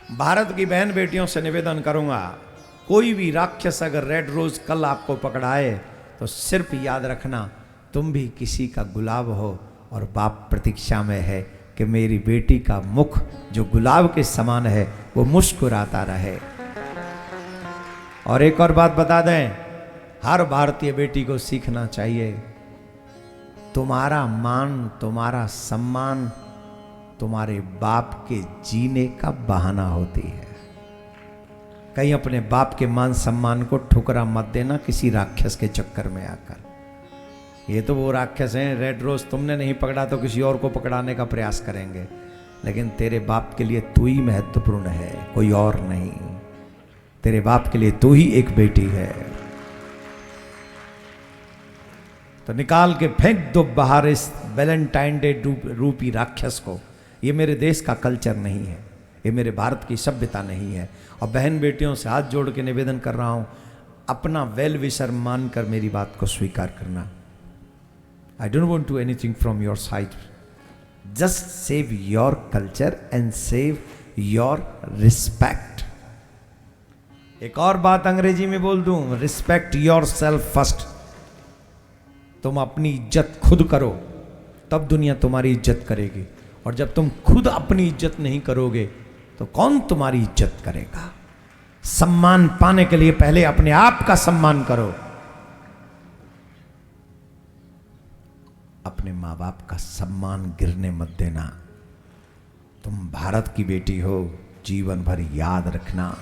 भारत की बहन बेटियों से निवेदन करूंगा, कोई भी राक्षस अगर रेड रोज कल आपको पकड़ाए तो सिर्फ याद रखना तुम भी किसी का गुलाब हो और बाप प्रतीक्षा में है कि मेरी बेटी का मुख जो गुलाब के समान है वो मुस्कुराता रहे। और एक और बात बता दें, हर भारतीय बेटी को सीखना चाहिए, तुम्हारा मान तुम्हारा सम्मान तुम्हारे बाप के जीने का बहाना होती है। कहीं अपने बाप के मान सम्मान को ठुकरा मत देना किसी राक्षस के चक्कर में आकर। ये तो वो राक्षस हैं, रेड रोज तुमने नहीं पकड़ा तो किसी और को पकड़ाने का प्रयास करेंगे, लेकिन तेरे बाप के लिए तू ही महत्वपूर्ण है, कोई और नहीं। तेरे बाप के लिए तू ही एक बेटी है। तो निकाल के फेंक दो बाहर इस वैलेंटाइन डे रूपी राक्षस को। ये मेरे देश का कल्चर नहीं है, ये मेरे भारत की सभ्यता नहीं है। और बहन बेटियों से हाथ जोड़ के निवेदन कर रहा हूं, अपना वेल विशर मानकर मेरी बात को स्वीकार करना। I don't want to anything from your side, just save your culture and save your respect. एक और बात अंग्रेजी में बोल दूं, रिस्पेक्ट योर सेल्फ फर्स्ट। तुम अपनी इज्जत खुद करो तब दुनिया तुम्हारी इज्जत करेगी, और जब तुम खुद अपनी इज्जत नहीं करोगे तो कौन तुम्हारी इज्जत करेगा। सम्मान पाने के लिए पहले अपने आप का सम्मान करो, अपने मां बाप का सम्मान गिरने मत देना। तुम भारत की बेटी हो, जीवन भर याद रखना,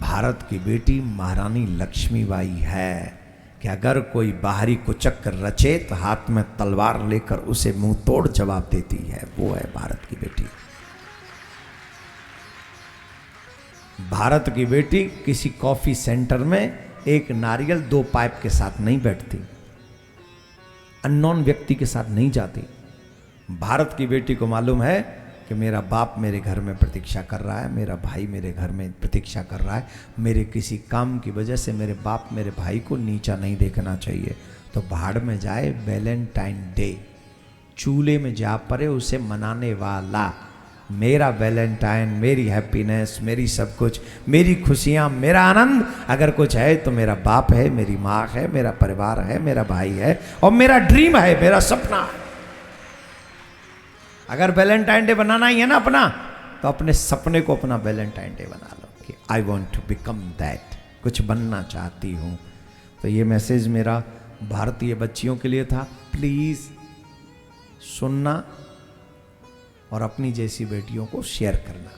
भारत की बेटी महारानी लक्ष्मीबाई है कि अगर कोई बाहरी कुचक रचे तो हाथ में तलवार लेकर उसे मुंह तोड़ जवाब देती है। वो है भारत की बेटी। भारत की बेटी किसी कॉफी सेंटर में एक नारियल 2 पाइप के साथ नहीं बैठती, अननोन व्यक्ति के साथ नहीं जाती। भारत की बेटी को मालूम है कि मेरा बाप मेरे घर में प्रतीक्षा कर रहा है, मेरा भाई मेरे घर में प्रतीक्षा कर रहा है। मेरे किसी काम की वजह से मेरे बाप मेरे भाई को नीचा नहीं देखना चाहिए। तो भाड़ में जाए वैलेंटाइन डे, चूल्हे में जा पड़े उसे मनाने वाला। मेरा वैलेंटाइन, मेरी हैप्पीनेस, मेरी सब कुछ, मेरी खुशियाँ, मेरा आनंद अगर कुछ है तो मेरा बाप है, मेरी माँ है, मेरा परिवार है, मेरा भाई है और मेरा ड्रीम है, मेरा सपना है। अगर वैलेंटाइन डे बनाना ही है ना अपना, तो अपने सपने को अपना वैलेंटाइन डे बना लो कि I want to become that, कुछ बनना चाहती हूँ। तो ये मैसेज मेरा भारतीय बच्चियों के लिए था। प्लीज़ सुनना और अपनी जैसी बेटियों को शेयर करना।